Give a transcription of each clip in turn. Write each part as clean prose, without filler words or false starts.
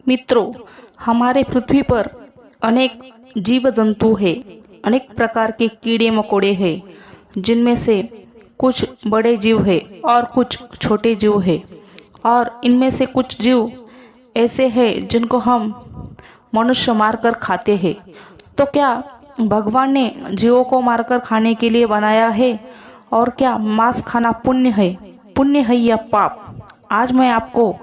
मित्रों, हमारे पृथ्वी पर अनेक जीव जंतु हैं, अनेक प्रकार के कीड़े मकोड़े हैं, जिनमें से कुछ बड़े जीव हैं और कुछ छोटे जीव हैं। और इनमें से कुछ जीव ऐसे हैं जिनको हम मनुष्य मारकर खाते हैं। तो क्या भगवान ने जीवों को मारकर खाने के लिए बनाया है? और क्या मांस खाना पुण्य है या पाप? आज मैं आपको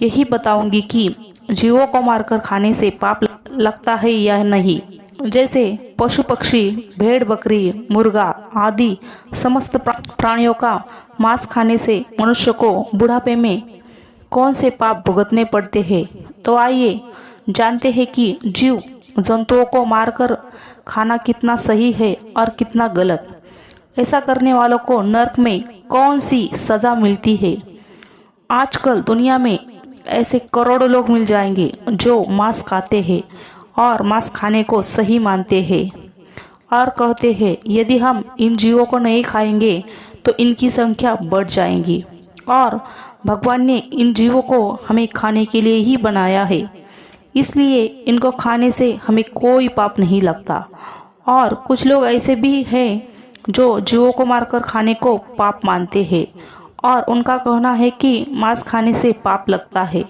यही बताऊंगी कि जीवों को मारकर खाने से पाप लगता है या नहीं। जैसे पशु पक्षी, भेड़ बकरी, मुर्गा आदि समस्त प्राणियों का मांस खाने से मनुष्य को बुढ़ापे में कौन से पाप भुगतने पड़ते हैं। तो आइए जानते हैं कि जीव जंतुओं को मारकर खाना कितना सही है और कितना गलत। ऐसा करने वालों को नरक में कौन सी सजा मिलती है। आजकल दुनिया में ऐसे करोड़ों लोग मिल जाएंगे जो मांस खाते हैं और मांस खाने को सही मानते हैं और कहते हैं यदि हम इन जीवों को नहीं खाएंगे तो इनकी संख्या बढ़ जाएगी और भगवान ने इन जीवों को हमें खाने के लिए ही बनाया है, इसलिए इनको खाने से हमें कोई पाप नहीं लगता। और कुछ लोग ऐसे भी हैं जो जीवों को मारकर खाने को पाप मानते हैं और उनका कहना है कि मांस खाने से पाप लगता है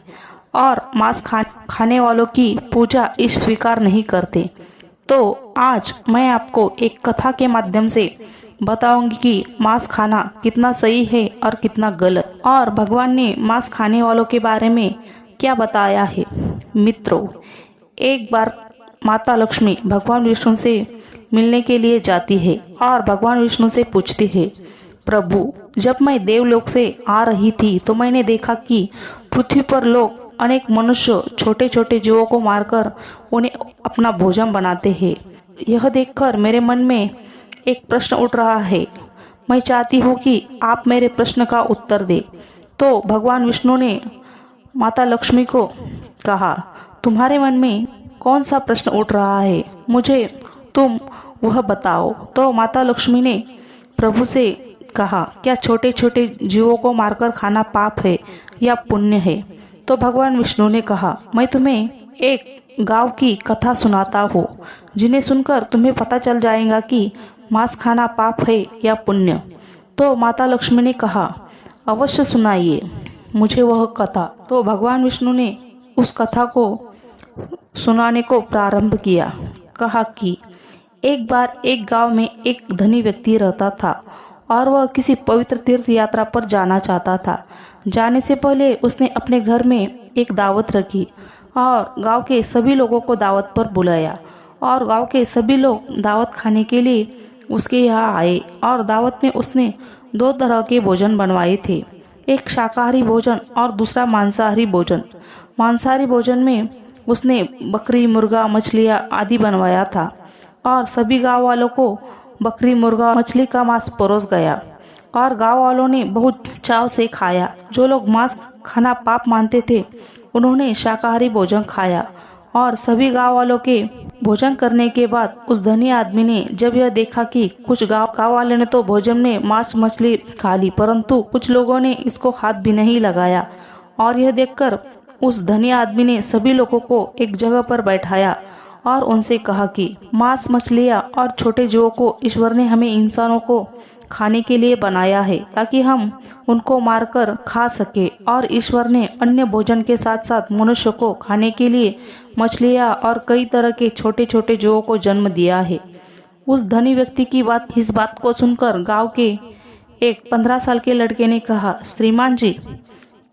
और मांस खाने वालों की पूजा ईश स्वीकार नहीं करते। तो आज मैं आपको एक कथा के माध्यम से बताऊंगी कि मांस खाना कितना सही है और कितना गलत, और भगवान ने मांस खाने वालों के बारे में क्या बताया है। मित्रों, एक बार माता लक्ष्मी भगवान विष्णु से मिलने के लिए जाती है और भगवान विष्णु से पूछती है, प्रभु, जब मैं देवलोक से आ रही थी तो मैंने देखा कि पृथ्वी पर लोग अनेक मनुष्य छोटे छोटे जीवों को मारकर उन्हें अपना भोजन बनाते हैं। यह देखकर मेरे मन में एक प्रश्न उठ रहा है। मैं चाहती हूँ कि आप मेरे प्रश्न का उत्तर दें। तो भगवान विष्णु ने माता लक्ष्मी को कहा, तुम्हारे मन में कौन सा प्रश्न उठ रहा है, मुझे तुम वह बताओ। तो माता लक्ष्मी ने प्रभु से कहा, क्या छोटे छोटे जीवों को मारकर खाना पाप है या पुण्य है? तो भगवान विष्णु ने कहा, मैं तुम्हें एक गांव की कथा सुनाता हूँ, जिन्हें सुनकर तुम्हें पता चल जाएगा कि मांस खाना पाप है या पुण्य। तो माता लक्ष्मी ने कहा, अवश्य सुनाइए मुझे वह कथा। तो भगवान विष्णु ने उस कथा को सुनाने को प्रारंभ किया। कहा कि एक बार एक गांव में एक धनी व्यक्ति रहता था और वह किसी पवित्र तीर्थ यात्रा पर जाना चाहता था। जाने से पहले उसने अपने घर में एक दावत रखी और गांव के सभी लोगों को दावत पर बुलाया और गांव के सभी लोग दावत खाने के लिए उसके यहाँ आए। और दावत में उसने दो तरह के भोजन बनवाए थे, एक शाकाहारी भोजन और दूसरा मांसाहारी भोजन। मांसाहारी भोजन में उसने बकरी, मुर्गा, मछलियाँ आदि बनवाया था और सभी गांव वालों को बकरी, मुर्गा, मछली का मांस परोस गया और गांव वालों ने बहुत चाव से खाया। जो लोग मांस खाना पाप मानते थे उन्होंने शाकाहारी भोजन खाया और सभी गांव वालों के भोजन करने के बाद उस धनी आदमी ने जब यह देखा कि कुछ गांव वाले ने तो भोजन में मांस मछली खा ली, परंतु कुछ लोगों ने इसको हाथ भी नहीं लगाया, और यह देखकर उस धनी आदमी ने सभी लोगों को एक जगह पर बैठाया और उनसे कहा कि मांस, मछलियाँ और छोटे जीवों को ईश्वर ने हमें इंसानों को खाने के लिए बनाया है ताकि हम उनको मारकर खा सके, और ईश्वर ने अन्य भोजन के साथ साथ मनुष्य को खाने के लिए मछलियाँ और कई तरह के छोटे छोटे जीवों को जन्म दिया है। उस धनी व्यक्ति की इस बात को सुनकर गांव के एक 15 साल के लड़के ने कहा, श्रीमान जी,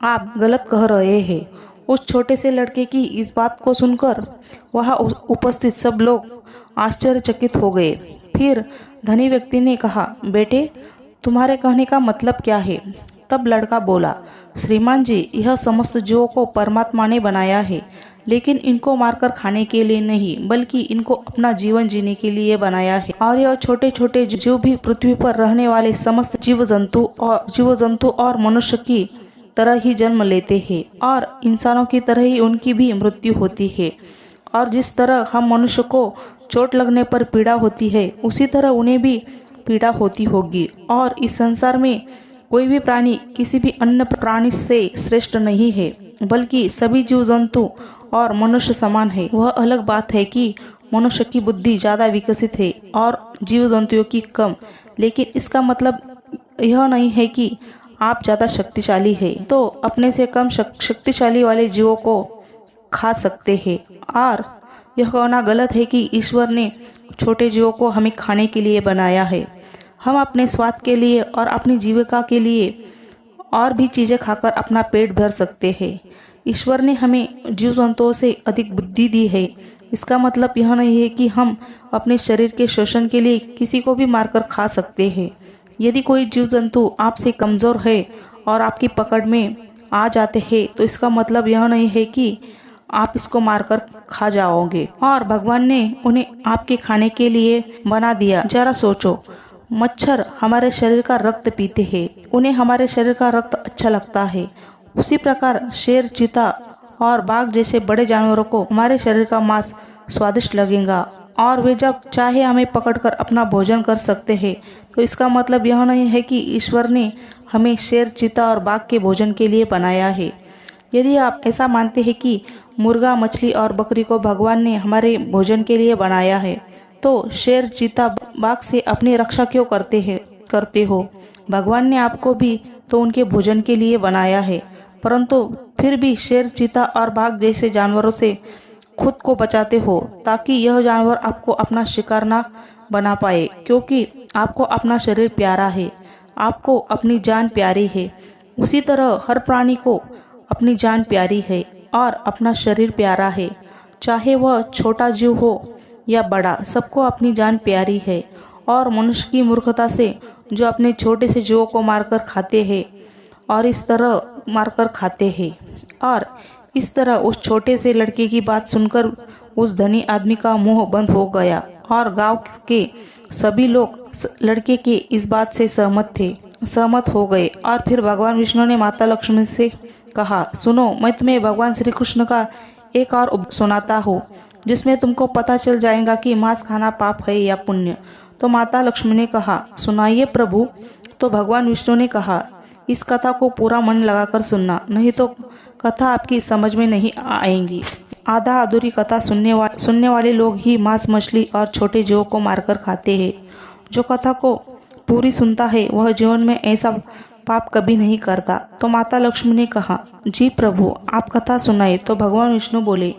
आप गलत कह रहे हैं। उस छोटे से लड़के की इस बात को सुनकर वहाँ उपस्थित सब लोग आश्चर्यचकित हो गए। फिर धनी व्यक्ति ने कहा, बेटे, तुम्हारे कहने का मतलब क्या है? तब लड़का बोला, श्रीमान जी, यह समस्त जीवों को परमात्मा ने बनाया है, लेकिन इनको मारकर खाने के लिए नहीं, बल्कि इनको अपना जीवन जीने के लिए बनाया है। और यह छोटे छोटे जीव भी पृथ्वी पर रहने वाले समस्त जीव जंतु और मनुष्य की तरह ही जन्म लेते हैं और इंसानों की तरह ही उनकी भी मृत्यु होती है। और जिस तरह हम मनुष्य को चोट लगने पर पीड़ा होती है, उसी तरह उन्हें भी पीड़ा होती होगी। और इस संसार में कोई भी प्राणी किसी भी अन्य प्राणी से श्रेष्ठ नहीं है, बल्कि सभी जीव जंतु और मनुष्य समान है। वह अलग बात है कि मनुष्य की बुद्धि ज़्यादा विकसित है और जीव जंतुओं की कम, लेकिन इसका मतलब यह नहीं है कि आप ज़्यादा शक्तिशाली है तो अपने से कम शक्तिशाली वाले जीवों को खा सकते हैं। और यह कहना गलत है कि ईश्वर ने छोटे जीवों को हमें खाने के लिए बनाया है। हम अपने स्वाद के लिए और अपनी जीविका के लिए और भी चीज़ें खाकर अपना पेट भर सकते हैं। ईश्वर ने हमें जीव जंतुओं से अधिक बुद्धि दी है। इसका मतलब यह नहीं है कि हम अपने शरीर के शोषण के लिए किसी को भी मारकर खा सकते हैं। यदि कोई जीव जंतु आपसे कमज़ोर है और आपकी पकड़ में आ जाते हैं तो इसका मतलब यह नहीं है कि आप इसको मारकर खा जाओगे और भगवान ने उन्हें आपके खाने के लिए बना दिया। जरा सोचो, मच्छर हमारे शरीर का रक्त पीते हैं, उन्हें हमारे शरीर का रक्त अच्छा लगता है। उसी प्रकार शेर, चीता और बाघ जैसे बड़े जानवरों को हमारे शरीर का मांस स्वादिष्ट लगेगा और वे जब चाहे हमें पकड़कर अपना भोजन कर सकते हैं। तो इसका मतलब यह नहीं है कि ईश्वर ने हमें शेर, चीता और बाघ के भोजन के लिए बनाया है। यदि आप ऐसा मानते हैं कि मुर्गा, मछली और बकरी को भगवान ने हमारे भोजन के लिए बनाया है तो शेर, चीता, बाघ से अपनी रक्षा क्यों करते हो? भगवान ने आपको भी तो उनके भोजन के लिए बनाया है, परंतु फिर भी शेर, चीता और बाघ जैसे जानवरों से खुद को बचाते हो ताकि यह जानवर आपको अपना शिकार ना बना पाए, क्योंकि आपको अपना शरीर प्यारा है, आपको अपनी जान प्यारी है। उसी तरह हर प्राणी को अपनी जान प्यारी है और अपना शरीर प्यारा है, चाहे वह छोटा जीव हो या बड़ा, सबको अपनी जान प्यारी है। और मनुष्य की मूर्खता से जो अपने छोटे से जीवों को मारकर खाते हैं और इस तरह उस छोटे से लड़के की बात सुनकर उस धनी आदमी का मुंह बंद हो गया और गांव के सभी लोग लड़के के इस बात से सहमत हो गए। और फिर भगवान विष्णु ने माता लक्ष्मी से कहा, सुनो, मैं तुम्हें भगवान श्री कृष्ण का एक और उपदेश सुनाता हूँ जिसमें तुमको पता चल जाएगा कि मांस खाना पाप है या पुण्य। तो माता लक्ष्मी ने कहा, सुनाइए प्रभु। तो भगवान विष्णु ने कहा, इस कथा को पूरा मन लगाकर सुनना, नहीं तो कथा आपकी समझ में नहीं आएगी। आधा अधूरी कथा सुनने वाले लोग ही मांस, मछली और छोटे जीवों को मारकर खाते हैं। जो कथा को पूरी सुनता है वह जीवन में ऐसा पाप कभी नहीं करता। तो माता लक्ष्मी ने कहा, जी प्रभु, आप कथा सुनाए। तो भगवान विष्णु बोले,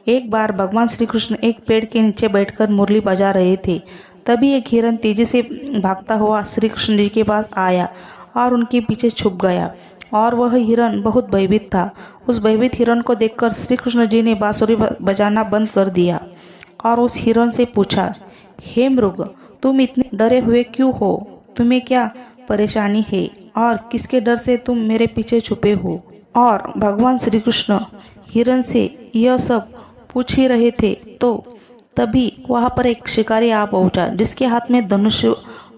एक बार भगवान श्री कृष्ण एक पेड़ के नीचे बैठकर मुरली बजा रहे थे। तभी एक हिरन तेजी से भागता हुआ श्री कृष्ण जी के पास आया और उनके पीछे छुप गया और वह हिरन बहुत भयभीत था। उस भयभीत हिरन को देखकर श्री कृष्ण जी ने बांसुरी बजाना बंद कर दिया और उस हिरन से पूछा, हे मृग, तुम इतने डरे हुए क्यों हो? तुम्हें क्या परेशानी है और किसके डर से तुम मेरे पीछे छुपे हो? और भगवान श्री कृष्ण हिरन से यह सब पूछ ही रहे थे तो तभी वहां पर एक शिकारी आ पहुंचा जिसके हाथ में धनुष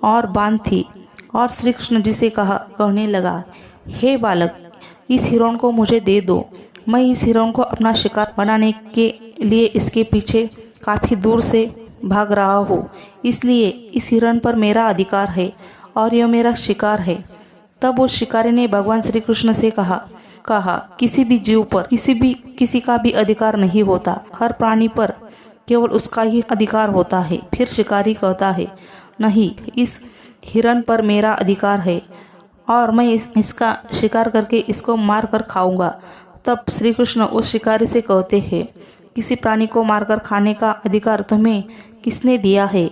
और बाण थी और श्री कृष्ण जी से कहने लगा, हे बालक, इस हिरण को मुझे दे दो। मैं इस हिरण को अपना शिकार बनाने के लिए इसके पीछे काफ़ी दूर से भाग रहा हूँ, इसलिए इस हिरण पर मेरा अधिकार है और यह मेरा शिकार है। तब उस शिकारी ने भगवान श्री कृष्ण से कहा, किसी भी जीव पर किसी का भी अधिकार नहीं होता, हर प्राणी पर केवल उसका ही अधिकार होता है। फिर शिकारी कहता है, नहीं, इस हिरण पर मेरा अधिकार है और मैं इसका शिकार करके इसको मार कर खाऊंगा। तब श्री कृष्ण उस शिकारी से कहते हैं, किसी प्राणी को मारकर खाने का अधिकार तुम्हें किसने दिया है?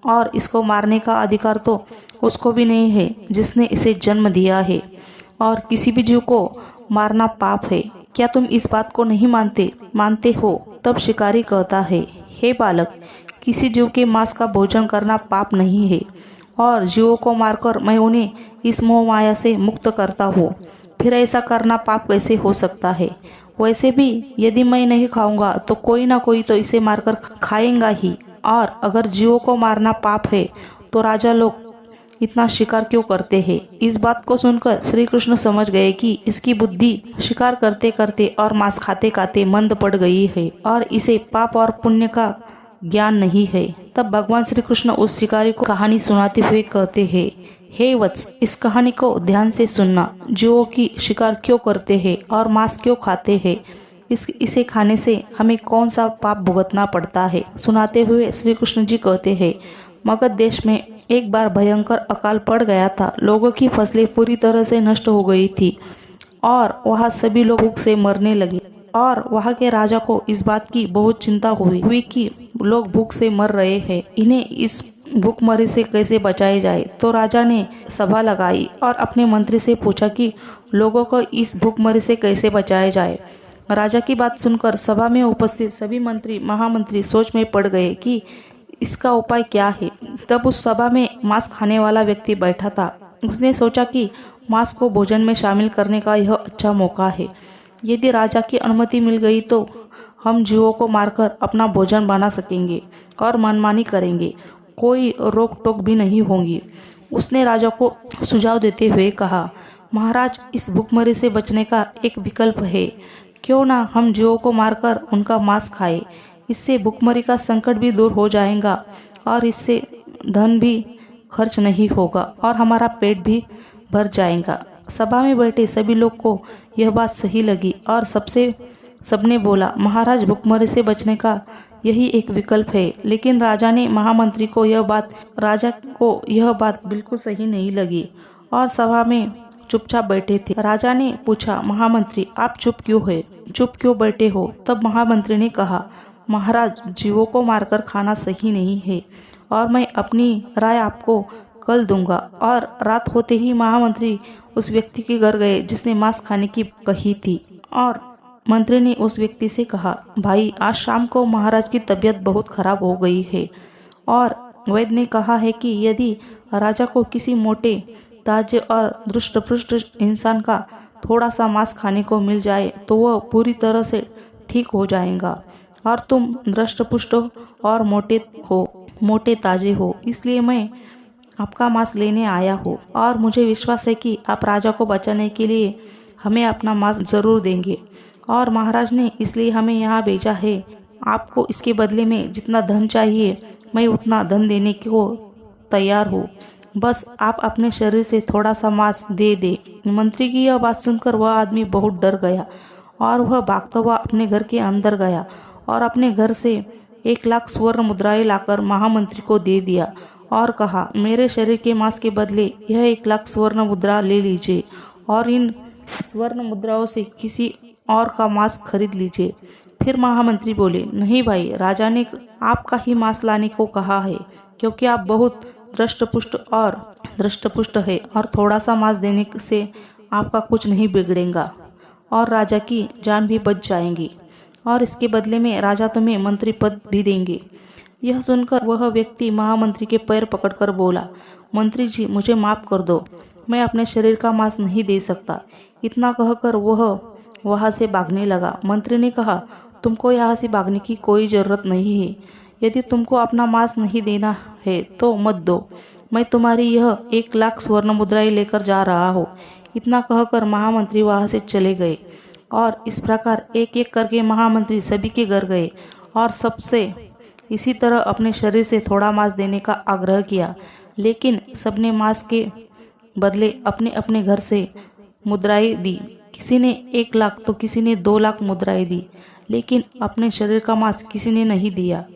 और इसको मारने का अधिकार तो उसको भी नहीं है जिसने इसे जन्म दिया है। और किसी भी जीव को मारना पाप है। क्या तुम इस बात को नहीं मानते हो? तब शिकारी कहता है, हे बालक, किसी जीव के मांस का भोजन करना पाप नहीं है और जीवों को मारकर मैं उन्हें इस मोह माया से मुक्त करता हूँ। फिर ऐसा करना पाप कैसे हो सकता है? वैसे भी यदि मैं नहीं खाऊंगा तो कोई ना कोई तो इसे मारकर खाएंगा ही। और अगर जीवों को मारना पाप है तो राजा लोग इतना शिकार क्यों करते हैं? इस बात को सुनकर श्री कृष्ण समझ गए कि इसकी बुद्धि शिकार करते करते और मांस खाते खाते मंद पड़ गई है और इसे पाप और पुण्य का ज्ञान नहीं है। तब भगवान श्री कृष्ण उस शिकारी को कहानी सुनाते हुए कहते हैं, हे वत्स, इस कहानी को ध्यान से सुनना। जीवों की शिकार क्यों करते हैं और मांस क्यों खाते हैं, इसे खाने से हमें कौन सा पाप भुगतना पड़ता है। सुनाते हुए श्री कृष्ण जी कहते हैं, मगध देश में एक बार भयंकर अकाल पड़ गया था। लोगों की फसलें पूरी तरह से नष्ट हो गई थी और वहाँ सभी लोग भूख से मरने लगे। और वहाँ के राजा को इस बात की बहुत चिंता हुई कि लोग भूख से मर रहे हैं, इन्हें इस भूखमरी से कैसे बचाया जाए। तो राजा ने सभा लगाई और अपने मंत्री से पूछा कि लोगों को इस भूखमरी से कैसे बचाया जाए। राजा की बात सुनकर सभा में उपस्थित सभी मंत्री महामंत्री सोच में पड़ गए कि इसका उपाय क्या है। तब उस सभा में मांस खाने वाला व्यक्ति बैठा था। उसने सोचा कि मांस को भोजन में शामिल करने का यह अच्छा मौका है। यदि राजा की अनुमति मिल गई तो हम जीवों को मारकर अपना भोजन बना सकेंगे और मनमानी करेंगे, कोई रोक टोक भी नहीं होगी। उसने राजा को सुझाव देते हुए कहा, महाराज, इस भूखमरी से बचने का एक विकल्प है। क्यों ना हम जीवों को मारकर उनका मांस खाएं। इससे भूखमरी का संकट भी दूर हो जाएगा और इससे धन भी खर्च नहीं होगा और हमारा पेट भी भर जाएगा। सभा में बैठे सभी लोग को यह बात सही लगी और सबने बोला, महाराज, भूखमरी से बचने का यही एक विकल्प है। लेकिन राजा को यह बात बिल्कुल सही नहीं लगी और सभा में चुपचाप बैठे थे। राजा ने पूछा, महामंत्री, आप चुप क्यों बैठे हो। तब महामंत्री ने कहा, महाराज, जीवों को मारकर खाना सही नहीं है और मैं अपनी राय आपको कल दूंगा। और रात होते ही महामंत्री उस व्यक्ति के घर गए जिसने मांस खाने की कही थी और मंत्री ने उस व्यक्ति से कहा, भाई, आज शाम को महाराज की तबीयत बहुत खराब हो गई है और वैद्य ने कहा है कि यदि राजा को किसी मोटे, ताजे और दृष्टपुष्ट इंसान का थोड़ा सा मांस खाने को मिल जाए तो वह पूरी तरह से ठीक हो जाएगा। और तुम दृष्टपुष्ट और मोटे ताजे हो, इसलिए मैं आपका मांस लेने आया हूँ और मुझे विश्वास है कि आप राजा को बचाने के लिए हमें अपना मांस जरूर देंगे और महाराज ने इसलिए हमें यहाँ भेजा है। आपको इसके बदले में जितना धन चाहिए मैं उतना धन देने को तैयार हूँ, बस आप अपने शरीर से थोड़ा सा मांस दे दे। मंत्री की यह बात सुनकर वह आदमी बहुत डर गया और वह भागता हुआ अपने घर के अंदर गया और अपने घर से 1,00,000 स्वर्ण मुद्राएं लाकर महामंत्री को दे दिया और कहा, मेरे शरीर के मांस के बदले यह 1,00,000 स्वर्ण मुद्रा ले लीजिए और इन स्वर्ण मुद्राओं से किसी और का मांस खरीद लीजिए। फिर महामंत्री बोले, नहीं भाई, राजा ने आपका ही मांस लाने को कहा है क्योंकि आप बहुत दृष्टपुष्ट है और थोड़ा सा मांस देने से आपका कुछ नहीं बिगड़ेगा और राजा की जान भी बच जाएगी और इसके बदले में राजा तुम्हें मंत्री पद भी देंगे। यह सुनकर वह व्यक्ति महामंत्री के पैर पकड़कर बोला, मंत्री जी, मुझे माफ कर दो, मैं अपने शरीर का मांस नहीं दे सकता। इतना कहकर वह वहां से भागने लगा। मंत्री ने कहा, तुमको यहाँ से भागने की कोई जरूरत नहीं है। यदि तुमको अपना मांस नहीं देना है तो मत दो, मैं तुम्हारी यह 1,00,000 स्वर्ण मुद्राएं लेकर जा रहा हूँ। इतना कहकर महामंत्री वहां से चले गए और इस प्रकार एक एक करके महामंत्री सभी के घर गए और सबसे इसी तरह अपने शरीर से थोड़ा मांस देने का आग्रह किया। लेकिन सबने मांस के बदले अपने अपने घर से मुद्राएं दी। किसी ने 1,00,000 तो किसी ने 2,00,000 मुद्राएं दी, लेकिन अपने शरीर का मांस किसी ने नहीं दिया।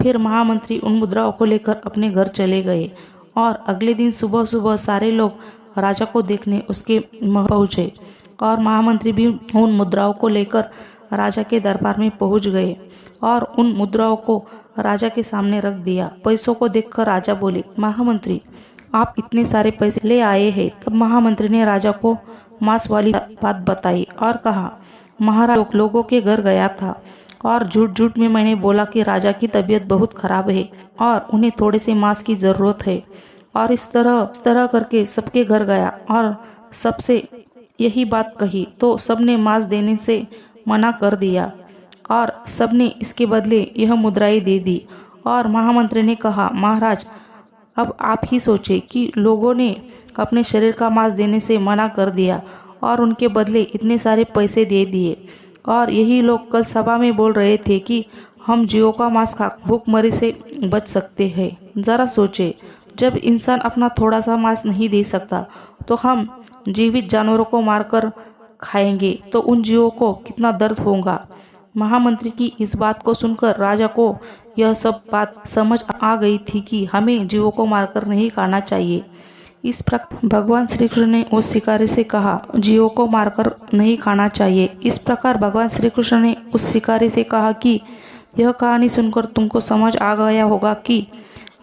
फिर महामंत्री उन मुद्राओं को लेकर अपने घर चले गए और अगले दिन सुबह सुबह सारे लोग राजा को देखने उसके महल पहुंचे और महामंत्री भी उन मुद्राओं को लेकर राजा के दरबार में पहुंच गए और उन मुद्राओं को राजा के सामने रख दिया। पैसों को देखकर राजा बोले, महामंत्री, आप इतने सारे पैसे ले आए हैं। तब महामंत्री ने राजा को मांस वाली बात बताई और कहा, महाराज, लोगों के घर गया था और झूठ में मैंने बोला कि राजा की तबीयत बहुत खराब है और उन्हें थोड़े से मांस की जरूरत है और इस तरह करके सबके घर गया और सबसे यही बात कही तो सबने मांस देने से मना कर दिया और सबने इसके बदले यह मुद्राएं दे दी। और महामंत्री ने कहा, महाराज, अब आप ही सोचे कि लोगों ने अपने शरीर का मांस देने से मना कर दिया और उनके बदले इतने सारे पैसे दे दिए और यही लोग कल सभा में बोल रहे थे कि हम जीवों का मांस खा भूखमरी से बच सकते हैं। जरा सोचे, जब इंसान अपना थोड़ा सा मांस नहीं दे सकता तो हम जीवित जानवरों को मारकर खाएंगे तो उन जीवों को कितना दर्द होगा। महामंत्री की इस बात को सुनकर राजा को यह सब बात समझ आ गई थी कि हमें जीवों को मारकर नहीं खाना चाहिए। इस प्रकार भगवान श्री कृष्ण ने उस शिकारी से कहा, जीवों को मारकर नहीं खाना चाहिए। इस प्रकार भगवान श्री कृष्ण ने उस शिकारी से कहा कि यह कहानी सुनकर तुमको समझ आ गया होगा कि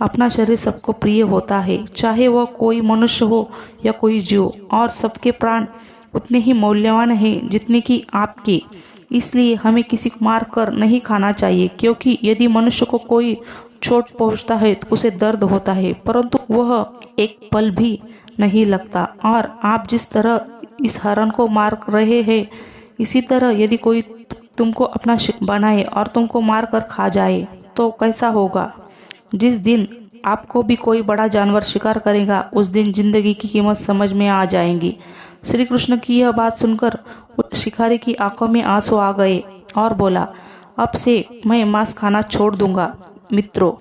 अपना शरीर सबको प्रिय होता है, चाहे वह कोई मनुष्य हो या कोई जीव, और सबके प्राण उतने ही मूल्यवान हैं जितने कि आपके। इसलिए हमें किसी को मार कर नहीं खाना चाहिए, क्योंकि यदि मनुष्य को कोई चोट पहुंचता है तो उसे दर्द होता है, परंतु वह एक पल भी नहीं लगता। और आप जिस तरह इस हरण को मार रहे हैं, इसी तरह यदि कोई तुमको अपना शिकार बनाए और तुमको मार कर खा जाए तो कैसा होगा। जिस दिन आपको भी कोई बड़ा जानवर शिकार करेगा, उस दिन जिंदगी की कीमत समझ में आ जाएगी। श्री कृष्ण की यह बात सुनकर शिकारी की आंखों में आंसू आ गए और बोला, अब से मैं मांस खाना छोड़ दूंगा। मित्रों,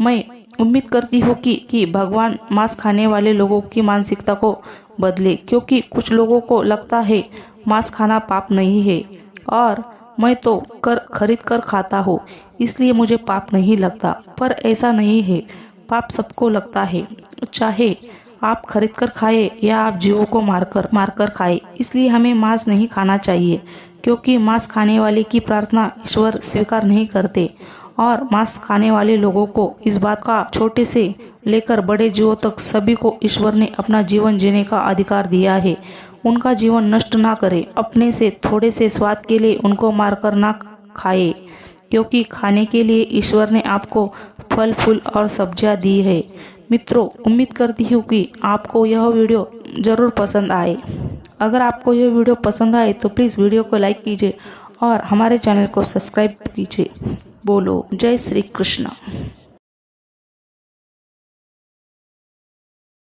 मैं उम्मीद करती हूँ कि भगवान मांस खाने वाले लोगों की मानसिकता को बदले, क्योंकि कुछ लोगों को लगता है मांस खाना पाप नहीं है, और मैं तो खरीद कर खाता हूँ, इसलिए मुझे पाप नहीं लगता। पर ऐसा नहीं है, पाप सबको लगता है, चाहे आप खरीद कर खाए या आप जीवों को मारकर खाए। इसलिए हमें मांस नहीं खाना चाहिए, क्योंकि मांस खाने वाले की प्रार्थना ईश्वर स्वीकार नहीं करते, और मांस खाने वाले लोगों को इस बात का छोटे से लेकर बड़े जीवों तक सभी को ईश्वर ने अपना जीवन जीने का अधिकार दिया है। उनका जीवन नष्ट ना करे, अपने से थोड़े से स्वाद के लिए उनको मारकर ना खाए, क्योंकि खाने के लिए ईश्वर ने आपको फल फूल और सब्जियां दी है। मित्रों, उम्मीद करती हूँ कि आपको यह वीडियो ज़रूर पसंद आए। अगर आपको यह वीडियो पसंद आए तो प्लीज़ वीडियो को लाइक कीजिए और हमारे चैनल को सब्सक्राइब कीजिए। बोलो जय श्री कृष्ण।